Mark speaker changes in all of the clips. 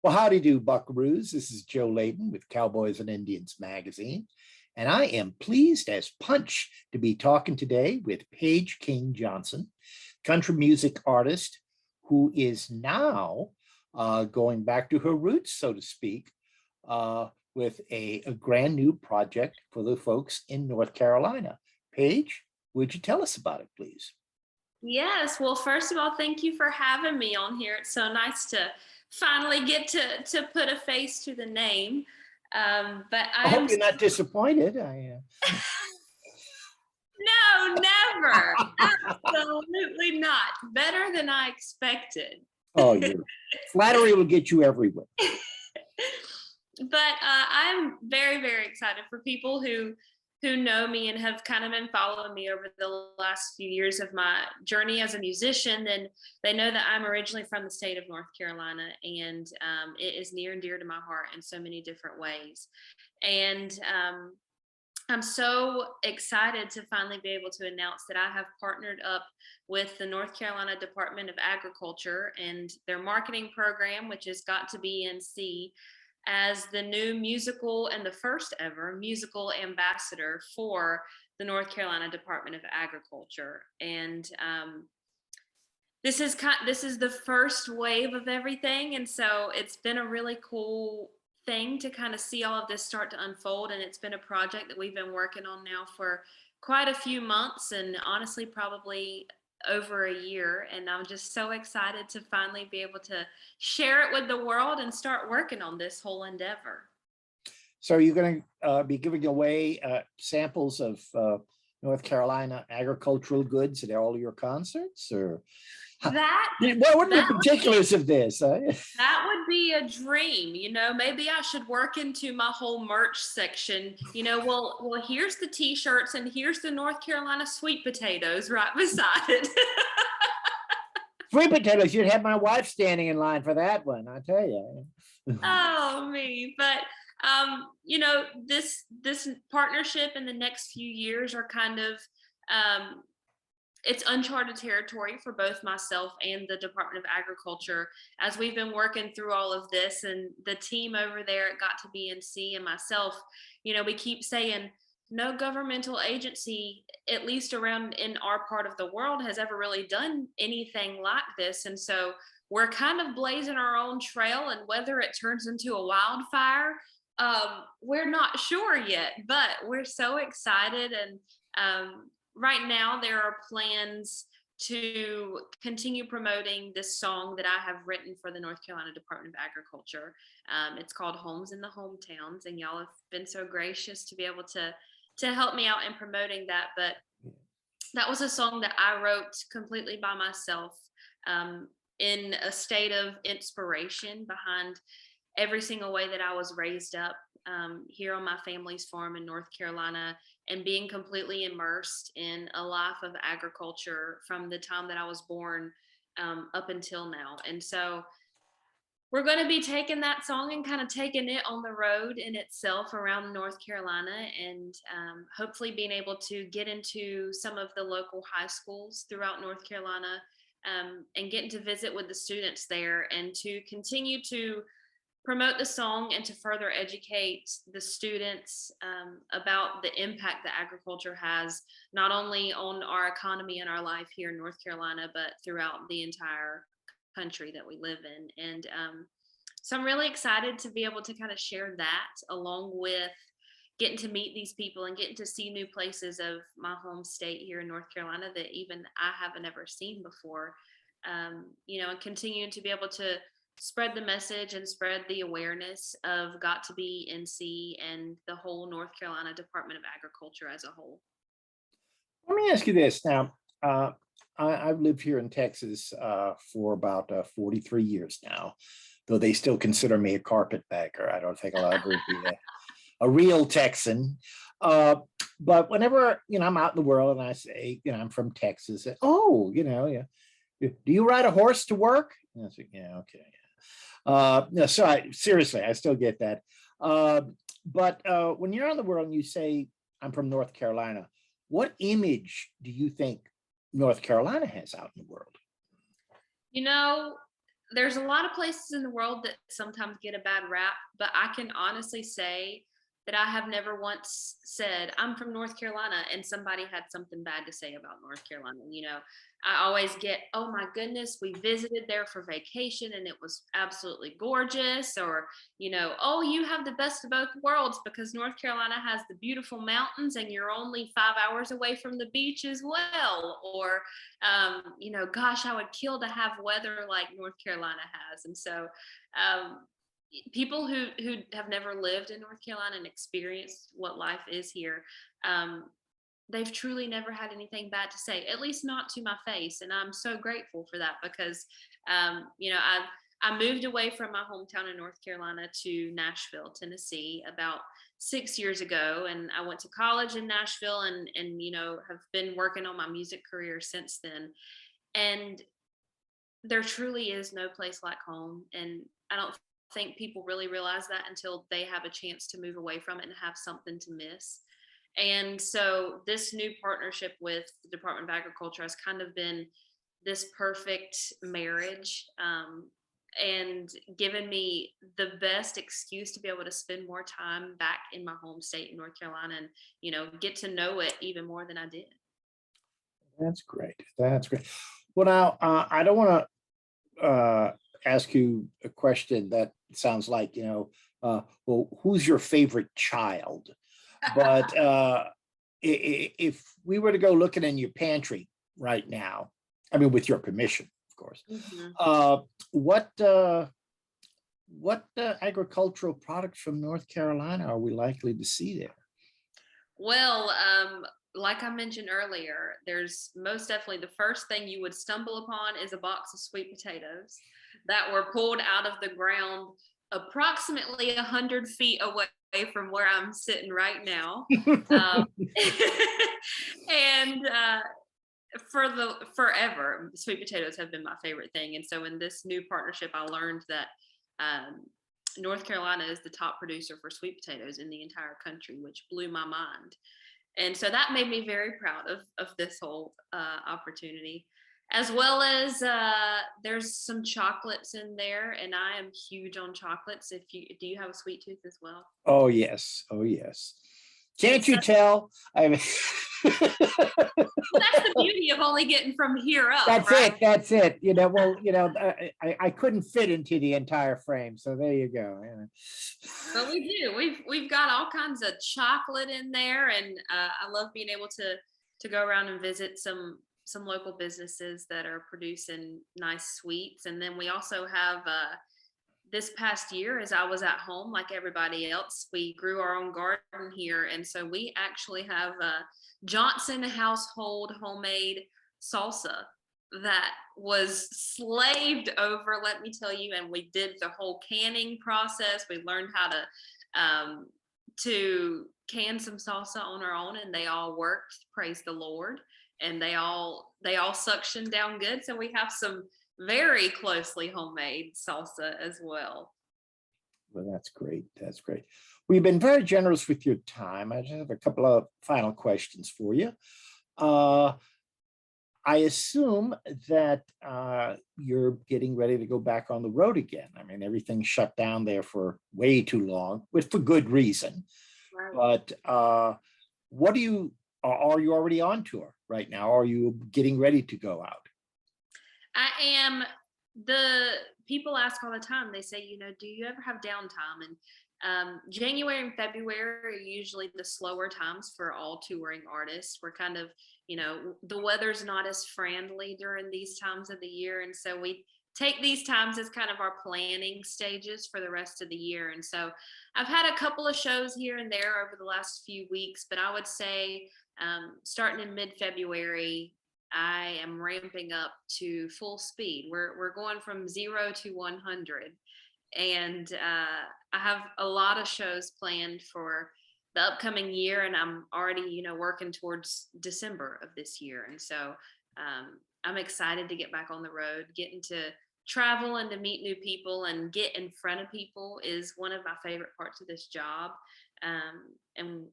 Speaker 1: Well, howdy do, buckaroos. This is Joe Leydon with Cowboys and Indians magazine, and I am pleased as punch to be talking today with Paige King Johnson, country music artist who is now going back to her roots, so to speak, with a brand new project for the folks in North Carolina. Paige, would you tell us about it, please?
Speaker 2: Yes. Well, first of all, thank you for having me on here. It's so nice to finally get to put a face to the name. But
Speaker 1: I
Speaker 2: I am
Speaker 1: hope you're not disappointed.
Speaker 2: no, never. Absolutely not. Better than I expected.
Speaker 1: Oh, your flattery will get you everywhere.
Speaker 2: But I'm very, very excited for people who know me and have kind of been following me over the last few years of my journey as a musician. And they know that I'm originally from the state of North Carolina, and it is near and dear to my heart in so many different ways. And I'm so excited to finally be able to announce that I have partnered up with the North Carolina Department of Agriculture and their marketing program, which has got to be NC, as the new musical and the first ever musical ambassador for the North Carolina Department of Agriculture. And this is the first wave of everything, and so it's been a really cool thing to kind of see all of this start to unfold. And it's been a project that we've been working on now for quite a few months, and honestly probably over a year. And I'm just so excited to finally be able to share it with the world and start working on this whole endeavor.
Speaker 1: So are you going to be giving away samples of North Carolina agricultural goods at all your concerts, or
Speaker 2: That
Speaker 1: what are the particulars of this?
Speaker 2: that would be a dream. Maybe I should work into my whole merch section. Well, here's the t-shirts and here's the North Carolina sweet potatoes right beside it.
Speaker 1: Sweet potatoes, you'd have my wife standing in line for that one, I tell you.
Speaker 2: Oh, me. But this partnership in the next few years are kind of it's uncharted territory for both myself and the Department of Agriculture as we've been working through all of this. And the team over there at Got to Be NC and myself, we keep saying no governmental agency, at least around in our part of the world, has ever really done anything like this. And so we're kind of blazing our own trail, and whether it turns into a wildfire, we're not sure yet, but we're so excited. And right now there are plans to continue promoting this song that I have written for the North Carolina Department of Agriculture. It's called Homes in the Hometowns, and y'all have been so gracious to be able to help me out in promoting that. But that was a song that I wrote completely by myself, in a state of inspiration behind every single way that I was raised up here on my family's farm in North Carolina, and being completely immersed in a life of agriculture from the time that I was born up until now. And so we're going to be taking that song and kind of taking it on the road in itself around North Carolina, and hopefully being able to get into some of the local high schools throughout North Carolina, and getting to visit with the students there, and to continue to promote the song and to further educate the students about the impact that agriculture has, not only on our economy and our life here in North Carolina, but throughout the entire country that we live in. And so I'm really excited to be able to kind of share that, along with getting to meet these people and getting to see new places of my home state here in North Carolina that even I haven't ever seen before. And continuing to be able to spread the message and spread the awareness of Got to Be NC and the whole North Carolina Department of Agriculture as a whole.
Speaker 1: Let me ask you this now. I've lived here in Texas for about 43 years now, though they still consider me a carpetbagger. I don't think I'll ever be a real Texan. But whenever, I'm out in the world and I say, I'm from Texas, oh, yeah. Do you ride a horse to work? And I say, yeah, okay. No, so seriously, I still get that. But when you're on the world and you say, I'm from North Carolina, what image do you think North Carolina has out in the world?
Speaker 2: there's a lot of places in the world that sometimes get a bad rap, but I can honestly say that I have never once said, I'm from North Carolina, and somebody had something bad to say about North Carolina. I always get, oh my goodness, we visited there for vacation and it was absolutely gorgeous. Or, oh, you have the best of both worlds because North Carolina has the beautiful mountains and you're only 5 hours away from the beach as well. Or, gosh, I would kill to have weather like North Carolina has. And so, people who have never lived in North Carolina and experienced what life is here, um, they've truly never had anything bad to say, at least not to my face. And I'm so grateful for that because, I moved away from my hometown in North Carolina to Nashville, Tennessee about 6 years ago. And I went to college in Nashville and have been working on my music career since then. And there truly is no place like home. And I don't think people really realize that until they have a chance to move away from it and have something to miss. And so this new partnership with the Department of Agriculture has kind of been this perfect marriage, and given me the best excuse to be able to spend more time back in my home state in North Carolina and, get to know it even more than I did.
Speaker 1: That's great. That's great. Well, now, I don't want to ask you a question that sounds like, well, who's your favorite child? But if we were to go looking in your pantry right now, I mean, with your permission, of course,
Speaker 2: Mhm.
Speaker 1: what agricultural products from North Carolina are we likely to see there?
Speaker 2: Well, like I mentioned earlier, there's most definitely the first thing you would stumble upon is a box of sweet potatoes that were pulled out of the ground approximately 100 feet away from where I'm sitting right now. Um, and for the forever, sweet potatoes have been my favorite thing. And so in this new partnership, I learned that um, North Carolina is the top producer for sweet potatoes in the entire country, which blew my mind. And so that made me very proud of this whole opportunity, as well as there's some chocolates in there, and I am huge on chocolates. If you do, you have a sweet tooth as well?
Speaker 1: Oh, yes. Oh, yes.
Speaker 2: And
Speaker 1: Can't
Speaker 2: so
Speaker 1: you tell? I mean,
Speaker 2: well, that's the beauty of only getting from here up,
Speaker 1: that's
Speaker 2: right?
Speaker 1: it. That's it. Well, I couldn't fit into the entire frame. So there you go.
Speaker 2: But we do. We've got all kinds of chocolate in there, and I love being able to go around and visit some local businesses that are producing nice sweets. And then we also have this past year, as I was at home like everybody else, we grew our own garden here, and so we actually have Johnson household homemade salsa that was slaved over, let me tell you. And we did the whole canning process. We learned how to can some salsa on our own, and they all worked, praise the Lord. And they all suctioned down good, so we have some very closely homemade salsa as well.
Speaker 1: Well, that's great. That's great. We've been very generous with your time. I just have a couple of final questions for you. Uh, I assume that you're getting ready to go back on the road again. I mean, everything's shut down there for way too long, but for good reason.
Speaker 2: Right.
Speaker 1: But what do you, are you already on tour right now? Are you getting ready to go out?
Speaker 2: I am. The people ask all the time, they say, do you ever have downtime? And January and February are usually the slower times for all touring artists. We're kind of, the weather's not as friendly during these times of the year. And so we take these times as kind of our planning stages for the rest of the year. And so I've had a couple of shows here and there over the last few weeks, but I would say starting in mid-February, I am ramping up to full speed. We're going from 0 to 100, and I have a lot of shows planned for the upcoming year, and I'm already, working towards December of this year. And so I'm excited to get back on the road. Getting to travel and to meet new people and get in front of people is one of my favorite parts of this job. And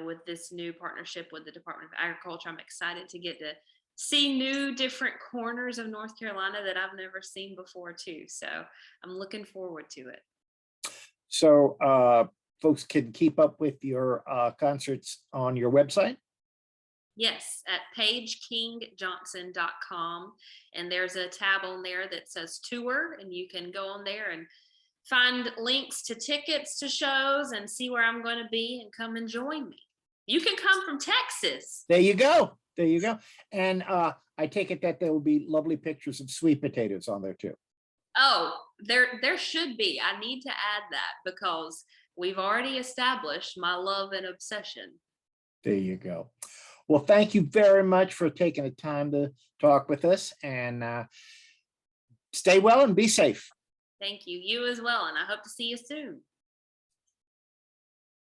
Speaker 2: with this new partnership with the Department of Agriculture, I'm excited to get to see new different corners of North Carolina that I've never seen before too. So I'm looking forward to it.
Speaker 1: So folks can keep up with your concerts on your website?
Speaker 2: Yes, at paigekingjohnson.com. And there's a tab on there that says tour, and you can go on there and find links to tickets to shows and see where I'm going to be and come and join me. You can come from Texas.
Speaker 1: There you go. There you go. And I take it that there will be lovely pictures of sweet potatoes on there too.
Speaker 2: Oh, there should be. I need to add that because we've already established my love and obsession.
Speaker 1: There you go. Well, thank you very much for taking the time to talk with us, and stay well and be safe.
Speaker 2: Thank you. You as well. And I hope to see you soon.